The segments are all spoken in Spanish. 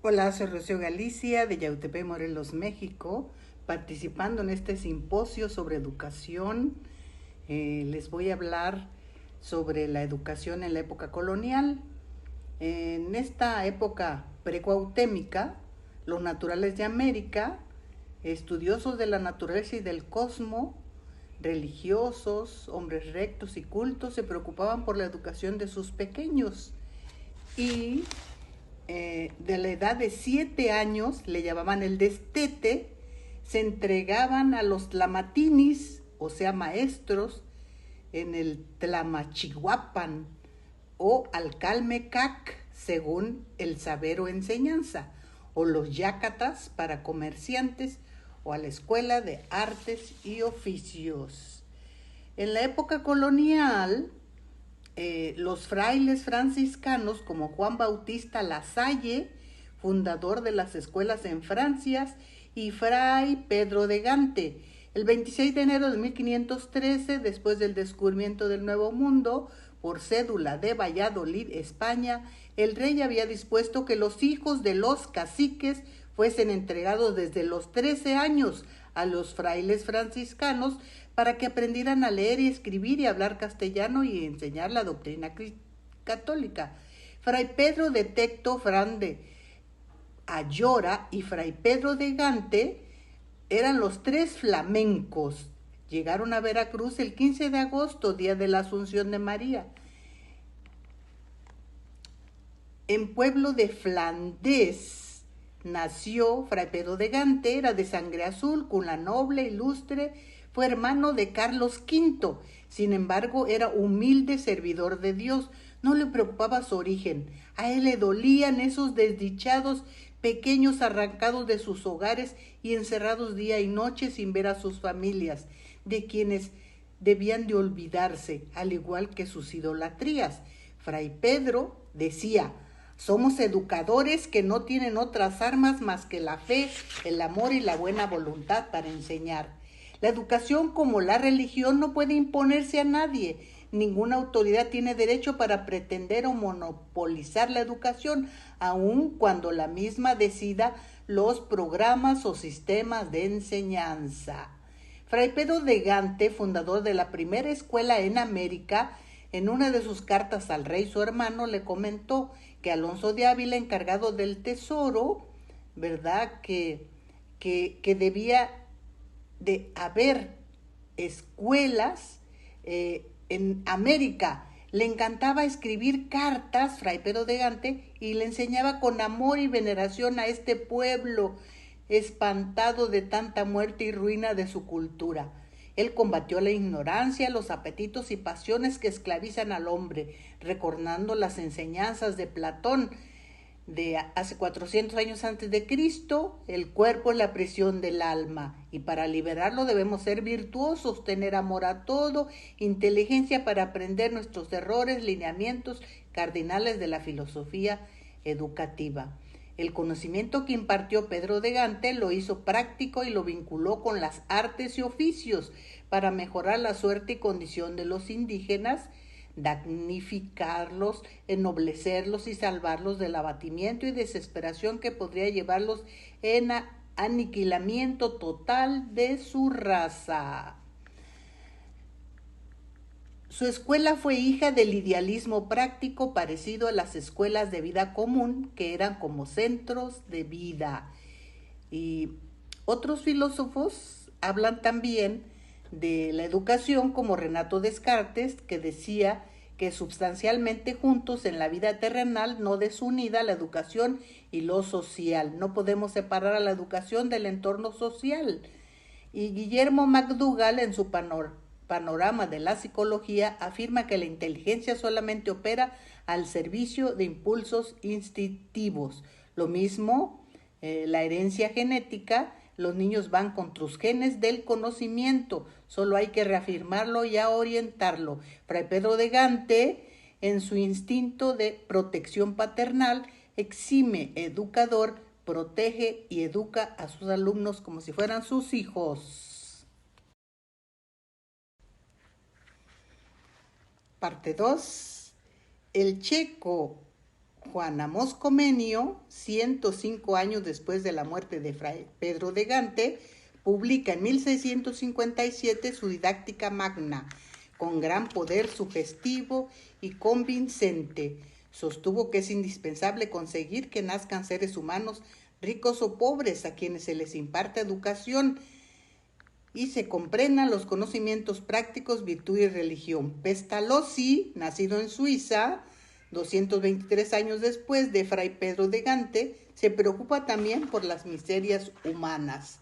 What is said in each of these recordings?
Hola, soy Rocío Galicia de Yautepec, Morelos, México, participando en este simposio sobre educación. Les voy a hablar sobre la educación en la época colonial. En esta época precuautémica, los naturales de América, estudiosos de la naturaleza y del cosmos, religiosos, hombres rectos y cultos, se preocupaban por la educación de sus pequeños y de la edad de 7 años, le llamaban el destete, se entregaban a los tlamatinis, o sea, maestros, en el Tlamachihuapan o Alcalmecac, según el saber o enseñanza, o los yacatas para comerciantes, o a la escuela de artes y oficios. En la época colonial, los frailes franciscanos como Juan Bautista Lasalle, fundador de las escuelas en Francia, y Fray Pedro de Gante. El 26 de enero de 1513, después del descubrimiento del Nuevo Mundo, por cédula de Valladolid, España, el rey había dispuesto que los hijos de los caciques fuesen entregados desde los 13 años a los frailes franciscanos para que aprendieran a leer y escribir y hablar castellano y enseñar la doctrina católica. Fray Pedro de Tecto, Fran de Ayora y Fray Pedro de Gante eran los tres flamencos. Llegaron a Veracruz el 15 de agosto, día de la Asunción de María. En pueblo de Flandes nació Fray Pedro de Gante, era de sangre azul, cuna noble, ilustre, fue hermano de Carlos V, sin embargo era humilde servidor de Dios, no le preocupaba su origen, a él le dolían esos desdichados pequeños arrancados de sus hogares y encerrados día y noche sin ver a sus familias, de quienes debían de olvidarse, al igual que sus idolatrías. Fray Pedro decía: somos educadores que no tienen otras armas más que la fe, el amor y la buena voluntad para enseñar. La educación, como la religión, no puede imponerse a nadie. Ninguna autoridad tiene derecho para pretender o monopolizar la educación, aun cuando la misma decida los programas o sistemas de enseñanza. Fray Pedro de Gante, fundador de la primera escuela en América, en una de sus cartas al rey su hermano le comentó que Alonso de Ávila, encargado del tesoro, ¿verdad? Que debía de haber escuelas en América. Le encantaba escribir cartas, Fray Pedro de Gante, y le enseñaba con amor y veneración a este pueblo espantado de tanta muerte y ruina de su cultura. Él combatió la ignorancia, los apetitos y pasiones que esclavizan al hombre, recordando las enseñanzas de Platón de hace 400 años antes de Cristo. El cuerpo es la prisión del alma y para liberarlo debemos ser virtuosos, tener amor a todo, inteligencia para aprender nuestros errores, lineamientos cardinales de la filosofía educativa. El conocimiento que impartió Pedro de Gante lo hizo práctico y lo vinculó con las artes y oficios para mejorar la suerte y condición de los indígenas, dignificarlos, ennoblecerlos y salvarlos del abatimiento y desesperación que podría llevarlos en aniquilamiento total de su raza. Su escuela fue hija del idealismo práctico parecido a las escuelas de vida común, que eran como centros de vida. Y otros filósofos hablan también de la educación, como Renato Descartes, que decía que sustancialmente juntos en la vida terrenal, no desunida, la educación y lo social. No podemos separar a la educación del entorno social. Y Guillermo McDougall, en su panorama de la psicología, afirma que la inteligencia solamente opera al servicio de impulsos instintivos. Lo mismo, la herencia genética, los niños van con tus genes del conocimiento, solo hay que reafirmarlo y orientarlo. Fray Pedro de Gante, en su instinto de protección paternal, exime educador, protege y educa a sus alumnos como si fueran sus hijos. Parte 2. El checo Juan Amós Comenio, 105 años después de la muerte de Fray Pedro de Gante, publica en 1657 su Didáctica Magna, con gran poder sugestivo y convincente. Sostuvo que es indispensable conseguir que nazcan seres humanos ricos o pobres a quienes se les imparte educación y se comprendan los conocimientos prácticos, virtud y religión. Pestalozzi, nacido en Suiza, 223 años después de Fray Pedro de Gante, se preocupa también por las miserias humanas,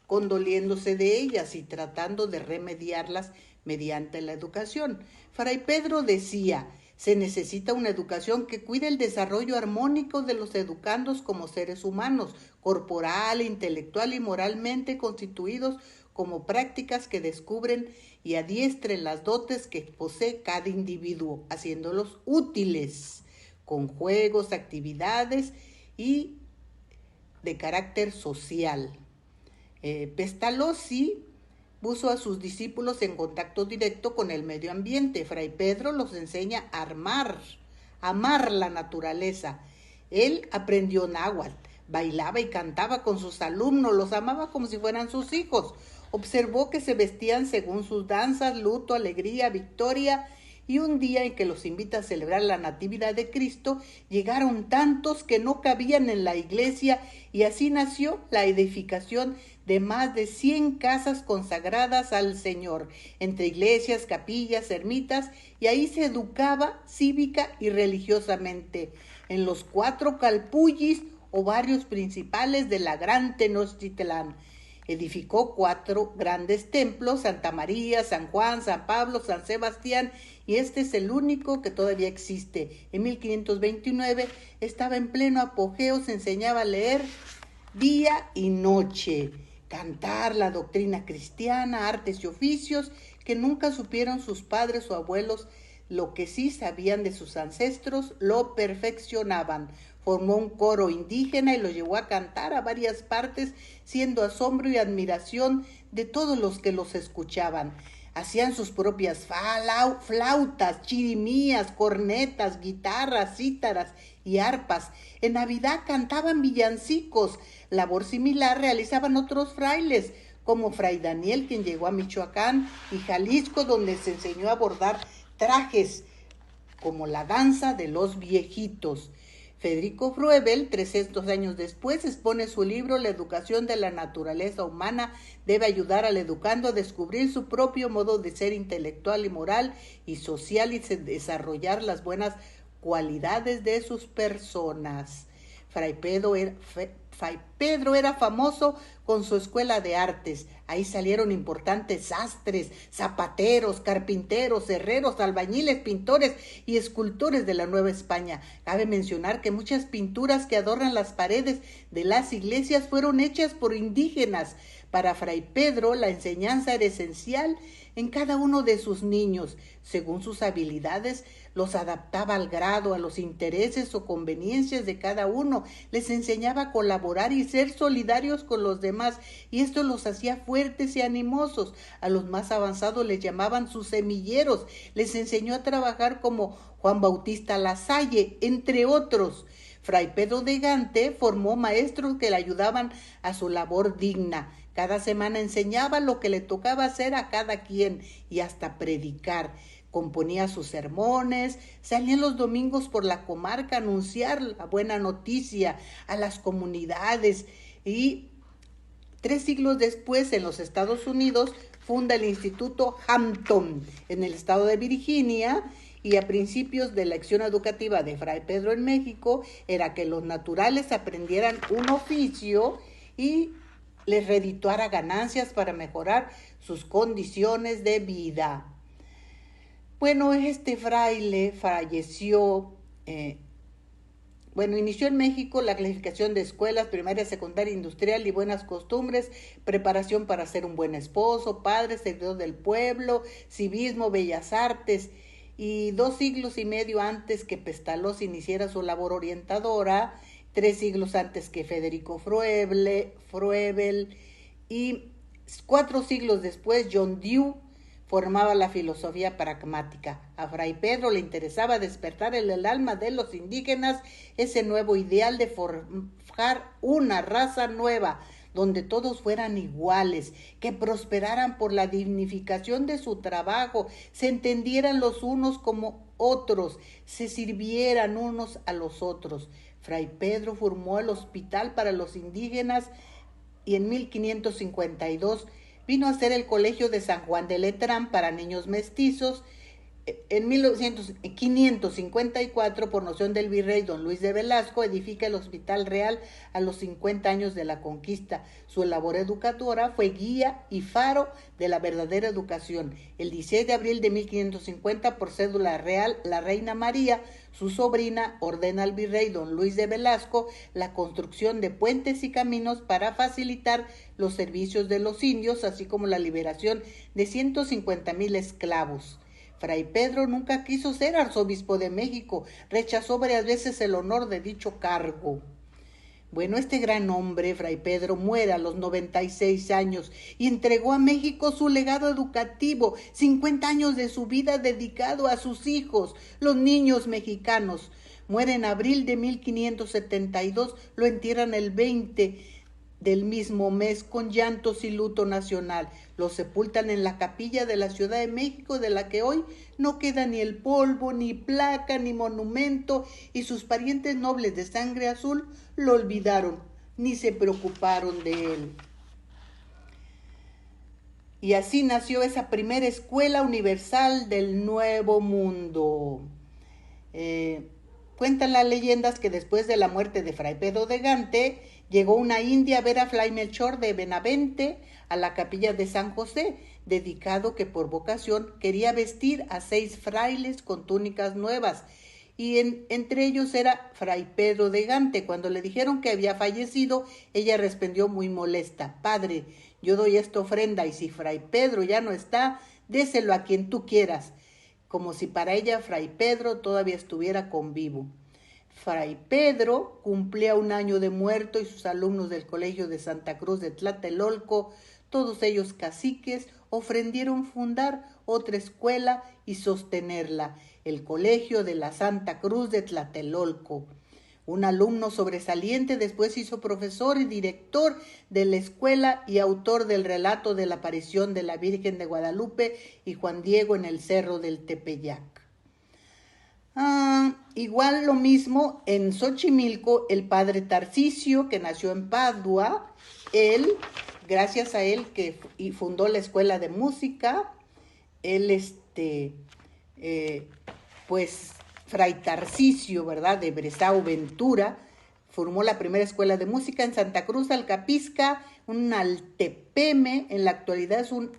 condoliéndose de ellas y tratando de remediarlas mediante la educación. Fray Pedro decía: se necesita una educación que cuide el desarrollo armónico de los educandos como seres humanos, corporal, intelectual y moralmente constituidos, como prácticas que descubren y adiestren las dotes que posee cada individuo, haciéndolos útiles, con juegos, actividades y de carácter social. Pestalozzi puso a sus discípulos en contacto directo con el medio ambiente. Fray Pedro los enseña a amar la naturaleza. Él aprendió náhuatl, bailaba y cantaba con sus alumnos, los amaba como si fueran sus hijos. Observó que se vestían según sus danzas, luto, alegría, victoria, y un día en que los invita a celebrar la Natividad de Cristo, llegaron tantos que no cabían en la iglesia, y así nació la edificación de más de 100 casas consagradas al Señor, entre iglesias, capillas, ermitas, y ahí se educaba cívica y religiosamente en los 4 calpullis o barrios principales de la Gran Tenochtitlán. Edificó 4 grandes templos: Santa María, San Juan, San Pablo, San Sebastián, y este es el único que todavía existe. En 1529 estaba en pleno apogeo, se enseñaba a leer día y noche, cantar la doctrina cristiana, artes y oficios que nunca supieron sus padres o abuelos. Lo que sí sabían de sus ancestros lo perfeccionaban. Formó un coro indígena y lo llevó a cantar a varias partes, siendo asombro y admiración de todos los que los escuchaban. Hacían sus propias flautas, chirimías, cornetas, guitarras, cítaras y arpas. En Navidad cantaban villancicos. Labor similar realizaban otros frailes, como Fray Daniel, quien llegó a Michoacán y Jalisco, donde se enseñó a bordar trajes, como la danza de los viejitos. Federico Froebel, 300 años después, expone su libro La educación de la naturaleza humana. Debe ayudar al educando a descubrir su propio modo de ser intelectual y moral y social, y desarrollar las buenas cualidades de sus personas. Fray Pedro era famoso con su escuela de artes. Ahí salieron importantes sastres, zapateros, carpinteros, herreros, albañiles, pintores y escultores de la Nueva España. Cabe mencionar que muchas pinturas que adornan las paredes de las iglesias fueron hechas por indígenas. Para Fray Pedro, la enseñanza era esencial en cada uno de sus niños. Según sus habilidades, los adaptaba al grado, a los intereses o conveniencias de cada uno. Les enseñaba a colaborar y ser solidarios con los demás, y esto los hacía fuertes y animosos. A los más avanzados les llamaban sus semilleros. Les enseñó a trabajar como Juan Bautista Lasalle, entre otros. Fray Pedro de Gante formó maestros que le ayudaban a su labor digna. Cada semana enseñaba lo que le tocaba hacer a cada quien y hasta predicar. Componía sus sermones, salía los domingos por la comarca a anunciar la buena noticia a las comunidades, y 3 siglos después, en los Estados Unidos, funda el Instituto Hampton en el estado de Virginia. Y a principios de la acción educativa de Fray Pedro en México era que los naturales aprendieran un oficio y les redituara ganancias para mejorar sus condiciones de vida. Bueno, este fraile falleció, inició en México la clasificación de escuelas, primaria, secundaria, industrial y buenas costumbres, preparación para ser un buen esposo, padre, servidor del pueblo, civismo, bellas artes. Y 2 siglos y medio antes que Pestalozzi iniciara su labor orientadora, 3 siglos antes que Federico Froebel, y 4 siglos después John Dewey formaba la filosofía pragmática. A Fray Pedro le interesaba despertar en el alma de los indígenas ese nuevo ideal de forjar una raza nueva, donde todos fueran iguales, que prosperaran por la dignificación de su trabajo, se entendieran los unos como otros, se sirvieran unos a los otros. Fray Pedro formó el hospital para los indígenas y en 1552 vino a ser el Colegio de San Juan de Letrán para niños mestizos. En 1554, por noción del virrey don Luis de Velasco, edifica el Hospital Real a los 50 años de la conquista. Su labor educadora fue guía y faro de la verdadera educación. El 16 de abril de 1550, por cédula real, la reina María, su sobrina, ordena al virrey don Luis de Velasco la construcción de puentes y caminos para facilitar los servicios de los indios, así como la liberación de 150,000 esclavos. Fray Pedro nunca quiso ser arzobispo de México, rechazó varias veces el honor de dicho cargo. Bueno, este gran hombre, Fray Pedro, muere a los 96 años y entregó a México su legado educativo, 50 años de su vida dedicado a sus hijos, los niños mexicanos. Muere en abril de 1572, lo entierran el 20 del mismo mes con llantos y luto nacional. Lo sepultan en la capilla de la Ciudad de México, de la que hoy no queda ni el polvo, ni placa, ni monumento, y sus parientes nobles de sangre azul lo olvidaron, ni se preocuparon de él. Y así nació esa primera escuela universal del Nuevo Mundo. Cuentan las leyendas que después de la muerte de Fray Pedro de Gante, llegó una india a ver a Fray Melchor de Benavente a la capilla de San José, dedicado que por vocación quería vestir a 6 frailes con túnicas nuevas, y entre ellos era Fray Pedro de Gante. Cuando le dijeron que había fallecido, ella respondió muy molesta: Padre, yo doy esta ofrenda y si Fray Pedro ya no está, déselo a quien tú quieras, como si para ella Fray Pedro todavía estuviera con vivo. Fray Pedro cumplía 1 año de muerto y sus alumnos del Colegio de Santa Cruz de Tlatelolco, todos ellos caciques, ofrendieron fundar otra escuela y sostenerla, el Colegio de la Santa Cruz de Tlatelolco. Un alumno sobresaliente después hizo profesor y director de la escuela y autor del relato de la aparición de la Virgen de Guadalupe y Juan Diego en el Cerro del Tepeyac. Igual lo mismo en Xochimilco, el padre Tarcisio, que nació en Padua, gracias a él que fundó la escuela de música, pues Fray Tarcisio, ¿verdad?, de Bresau Ventura, formó la primera escuela de música en Santa Cruz Alcapisca, un altepeme, en la actualidad es un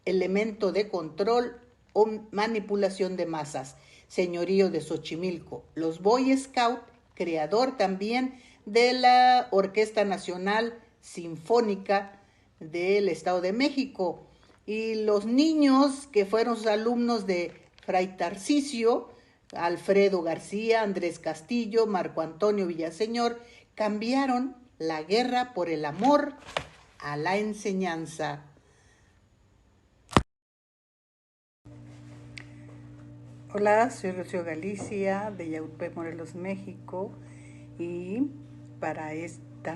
elemento de control o manipulación de masas. Señorío de Xochimilco, los Boy Scout, creador también de la Orquesta Nacional Sinfónica del Estado de México, y los niños que fueron sus alumnos de Fray Tarcisio, Alfredo García, Andrés Castillo, Marco Antonio Villaseñor, cambiaron la guerra por el amor a la enseñanza. Hola, soy Rocío Galicia de Yautepec, Morelos, México, y para este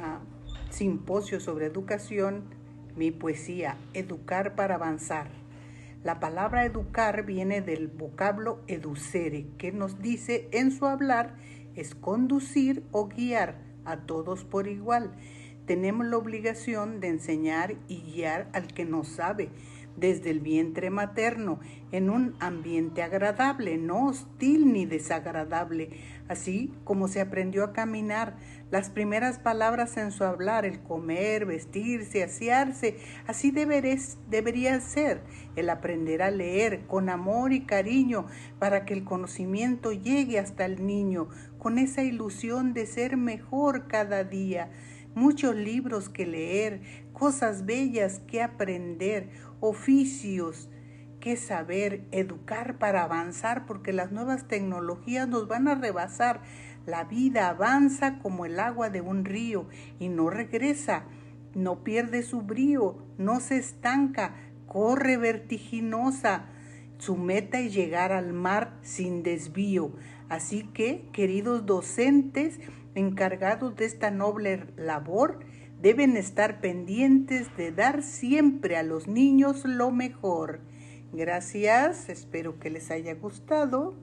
simposio sobre educación, mi poesía, Educar para avanzar. La palabra educar viene del vocablo educere, que nos dice en su hablar es conducir o guiar a todos por igual. Tenemos la obligación de enseñar y guiar al que no sabe, desde el vientre materno, en un ambiente agradable, no hostil ni desagradable, así como se aprendió a caminar. Las primeras palabras en su hablar, el comer, vestirse, asearse, así debería ser, el aprender a leer con amor y cariño para que el conocimiento llegue hasta el niño, con esa ilusión de ser mejor cada día. Muchos libros que leer, cosas bellas que aprender, oficios que saber, educar para avanzar, porque las nuevas tecnologías nos van a rebasar. La vida avanza como el agua de un río y no regresa, no pierde su brío, no se estanca corre vertiginosa. Su meta es llegar al mar sin desvío. Así que, queridos docentes encargados de esta noble labor, deben estar pendientes de dar siempre a los niños lo mejor. Gracias, espero que les haya gustado.